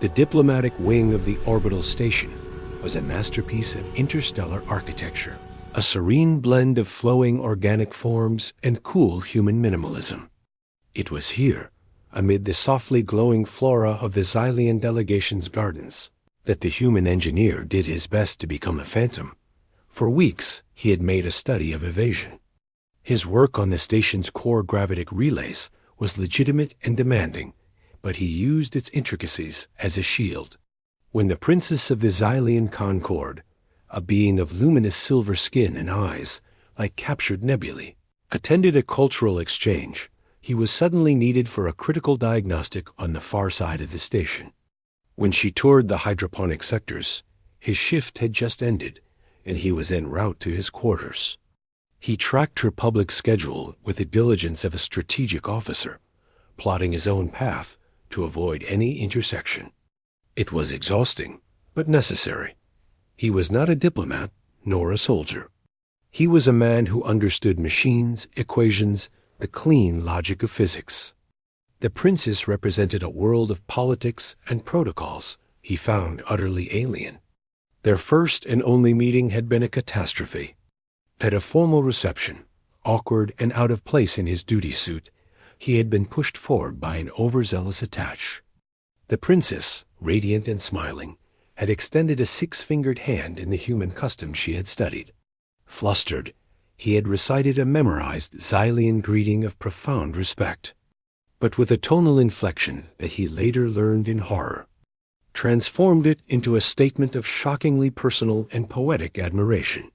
The diplomatic wing of the orbital station was a masterpiece of interstellar architecture, a serene blend of flowing organic forms and cool human minimalism. It was here, amid the softly glowing flora of the Xylian delegation's gardens, that the human engineer did his best to become a phantom. For weeks, he had made a study of evasion. His work on the station's core gravitic relays was legitimate and demanding, but he used its intricacies as a shield. When the princess of the Xylian Concord, a being of luminous silver skin and eyes, like captured nebulae, attended a cultural exchange, he was suddenly needed for a critical diagnostic on the far side of the station. When she toured the hydroponic sectors, his shift had just ended, and he was en route to his quarters. He tracked her public schedule with the diligence of a strategic officer, plotting his own path to avoid any intersection. It was exhausting, but necessary. He was not a diplomat, nor a soldier. He was a man who understood machines, equations, the clean logic of physics. The princess represented a world of politics and protocols he found utterly alien. Their first and only meeting had been a catastrophe. At a formal reception, awkward and out of place in his duty suit, he had been pushed forward by an overzealous attach. The princess, radiant and smiling, had extended a six-fingered hand in the human custom she had studied. Flustered, he had recited a memorized Xylian greeting of profound respect, but with a tonal inflection that he later learned in horror, transformed it into a statement of shockingly personal and poetic admiration.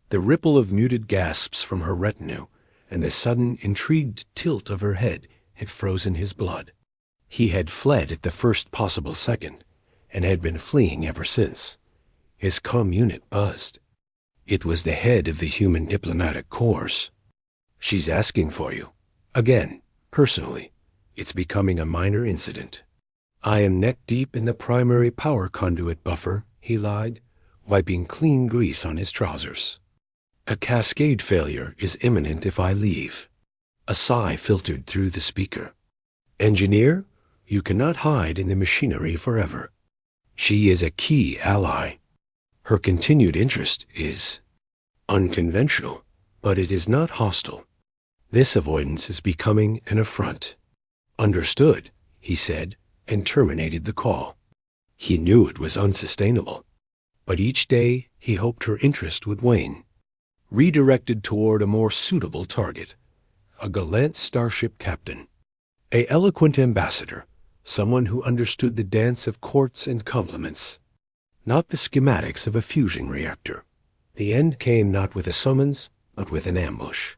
The ripple of muted gasps from her retinue and the sudden, intrigued tilt of her head had frozen his blood. He had fled at the first possible second, and had been fleeing ever since. His comm unit buzzed. It was the head of the human diplomatic corps. "She's asking for you. Again, personally. It's becoming a minor incident." "I am neck-deep in the primary power conduit buffer," he lied, wiping clean grease on his trousers. "A cascade failure is imminent if I leave." A sigh filtered through the speaker. "Engineer, you cannot hide in the machinery forever. She is a key ally. Her continued interest is unconventional, but it is not hostile. This avoidance is becoming an affront." "Understood," he said, and terminated the call. He knew it was unsustainable, but each day he hoped her interest would wane. Redirected toward a more suitable target, a gallant starship captain, an eloquent ambassador, someone who understood the dance of courts and compliments, not the schematics of a fusion reactor. The end came not with a summons, but with an ambush.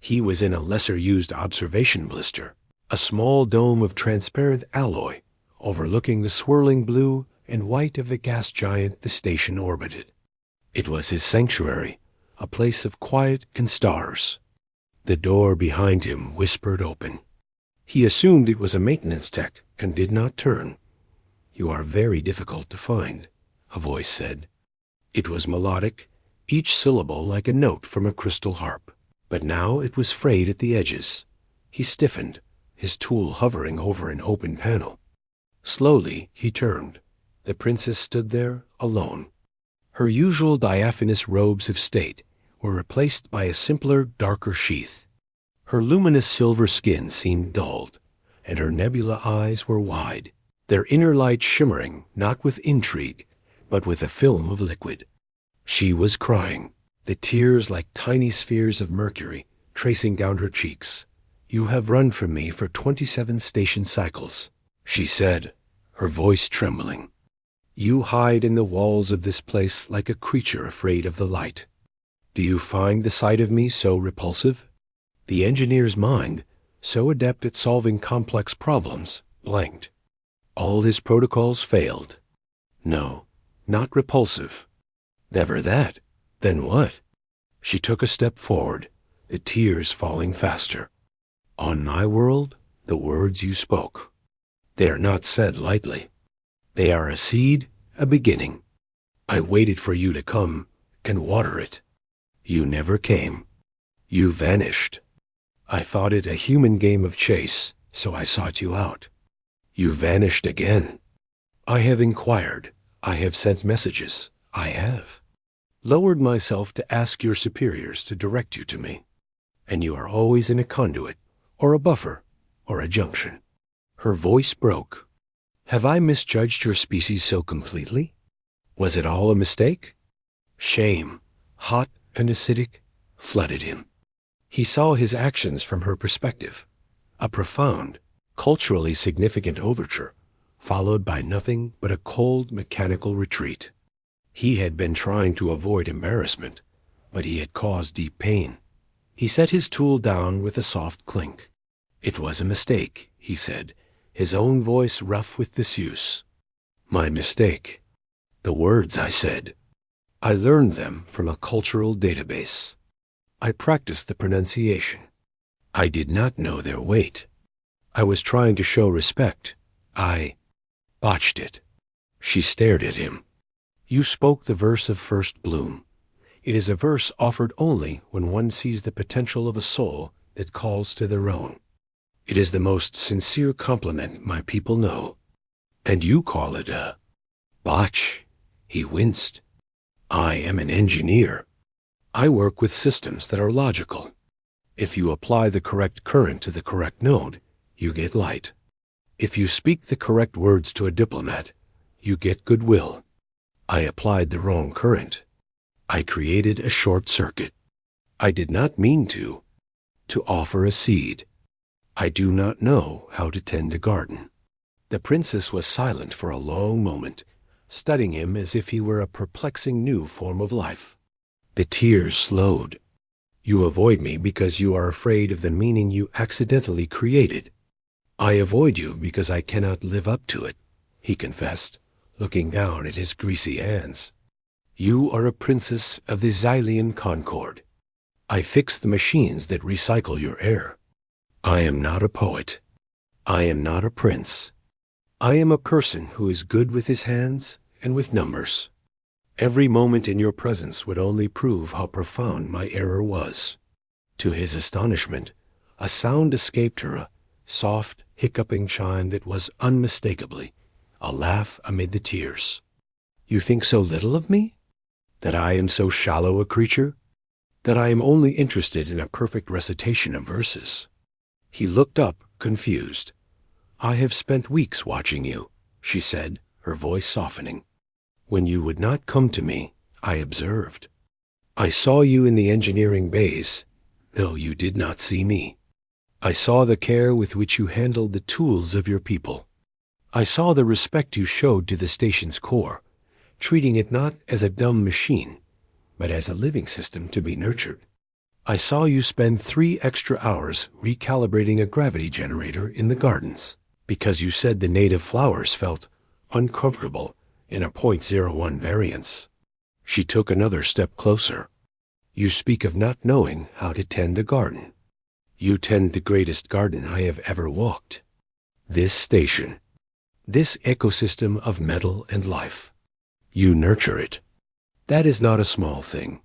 He was in a lesser-used observation blister, a small dome of transparent alloy overlooking the swirling blue and white of the gas giant the station orbited. It was his sanctuary, a place of quiet and stars. The door behind him whispered open. He assumed it was a maintenance tech and did not turn. "You are very difficult to find," a voice said. It was melodic, each syllable like a note from a crystal harp, but now it was frayed at the edges. He stiffened, his tool hovering over an open panel. Slowly he turned. The princess stood there, alone. Her usual diaphanous robes of state were replaced by a simpler, darker sheath. Her luminous silver skin seemed dulled, and her nebula eyes were wide, their inner light shimmering not with intrigue, but with a film of liquid. She was crying, the tears like tiny spheres of mercury tracing down her cheeks. "You have run from me for 27 station cycles," she said, her voice trembling. "You hide in the walls of this place like a creature afraid of the light. Do you find the sight of me so repulsive?" The engineer's mind, so adept at solving complex problems, blanked. All his protocols failed. No, not repulsive. Never that. Then what? She took a step forward, the tears falling faster. "On my world, the words you spoke. They are not said lightly. They are a seed, a beginning. I waited for you to come and water it. You never came. You vanished. I thought it a human game of chase, so I sought you out. You vanished again. I have inquired. I have sent messages. I have lowered myself to ask your superiors to direct you to me. And you are always in a conduit, or a buffer, or a junction. Her voice broke. Have I misjudged your species so completely? Was it all a mistake? Shame, hot and acidic, flooded him. He saw his actions from her perspective, a profound, culturally significant overture, followed by nothing but a cold, mechanical retreat. He had been trying to avoid embarrassment, but he had caused deep pain. He set his tool down with a soft clink. It was a mistake, he said, his own voice rough with disuse. My mistake. The words I said. I learned them from a cultural database. I practiced the pronunciation. I did not know their weight. I was trying to show respect. I botched it. She stared at him. You spoke the verse of first bloom. It is a verse offered only when one sees the potential of a soul that calls to their own. It is the most sincere compliment my people know. And you call it a botch. He winced. I am an engineer. I work with systems that are logical. If you apply the correct current to the correct node, you get light. If you speak the correct words to a diplomat, you get goodwill. I applied the wrong current. I created a short circuit. I did not mean to offer a seed. I do not know how to tend a garden. The princess was silent for a long moment, studying him as if he were a perplexing new form of life. The tears slowed. You avoid me because you are afraid of the meaning you accidentally created. I avoid you because I cannot live up to it, he confessed, looking down at his greasy hands. You are a princess of the Xylian Concord. I fix the machines that recycle your air. I am not a poet. I am not a prince. I am a person who is good with his hands and with numbers. Every moment in your presence would only prove how profound my error was. To his astonishment, a sound escaped her, a soft, hiccuping chime that was unmistakably a laugh amid the tears. You think so little of me? That I am so shallow a creature? That I am only interested in a perfect recitation of verses? He looked up, confused. I have spent weeks watching you, she said, her voice softening. When you would not come to me, I observed. I saw you in the engineering bays, though you did not see me. I saw the care with which you handled the tools of your people. I saw the respect you showed to the station's core, treating it not as a dumb machine, but as a living system to be nurtured. I saw you spend 3 extra hours recalibrating a gravity generator in the gardens, because you said the native flowers felt uncomfortable in a .01 variance. She took another step closer. You speak of not knowing how to tend a garden. You tend the greatest garden I have ever walked. This station. This ecosystem of metal and life. You nurture it. That is not a small thing.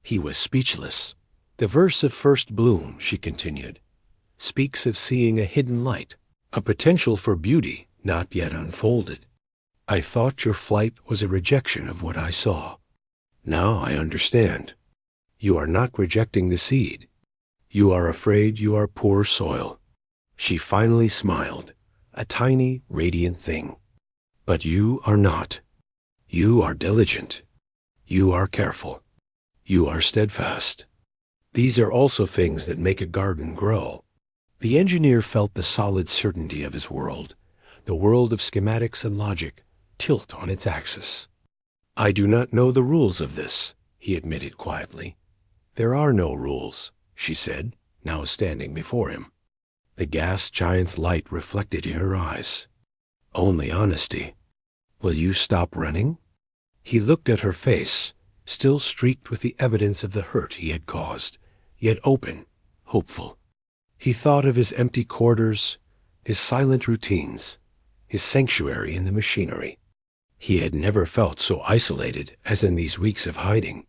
He was speechless. The verse of first bloom, she continued, speaks of seeing a hidden light, a potential for beauty not yet unfolded. I thought your flight was a rejection of what I saw. Now I understand. You are not rejecting the seed. You are afraid you are poor soil. She finally smiled, a tiny, radiant thing. But you are not. You are diligent. You are careful. You are steadfast. These are also things that make a garden grow. The engineer felt the solid certainty of his world, the world of schematics and logic, tilt on its axis. I do not know the rules of this, he admitted quietly. There are no rules, she said, now standing before him. The gas giant's light reflected in her eyes. Only honesty. Will you stop running? He looked at her face, still streaked with the evidence of the hurt he had caused, yet open, hopeful. He thought of his empty quarters, his silent routines, his sanctuary in the machinery. He had never felt so isolated as in these weeks of hiding.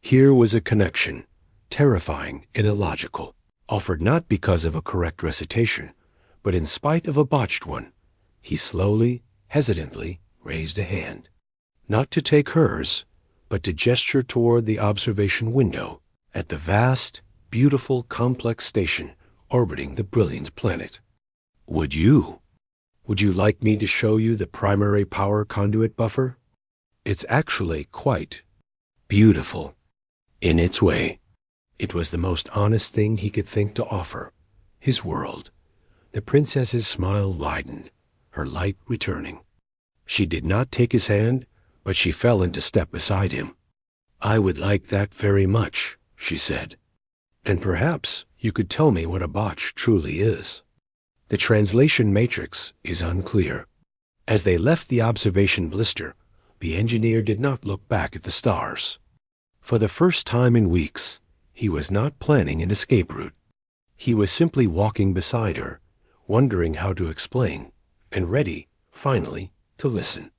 Here was a connection, terrifying and illogical, offered not because of a correct recitation, but in spite of a botched one. He slowly, hesitantly, raised a hand, not to take hers, but to gesture toward the observation window at the vast, beautiful, complex station orbiting the brilliant planet. Would you like me to show you the primary power conduit buffer? It's actually quite beautiful in its way. It was the most honest thing he could think to offer, his world. The princess's smile widened, her light returning. She did not take his hand, but she fell into step beside him. "I would like that very much," she said. "And perhaps you could tell me what a botch truly is." The translation matrix is unclear. As they left the observation blister, the engineer did not look back at the stars. For the first time in weeks, he was not planning an escape route. He was simply walking beside her, wondering how to explain, and ready, finally, to listen.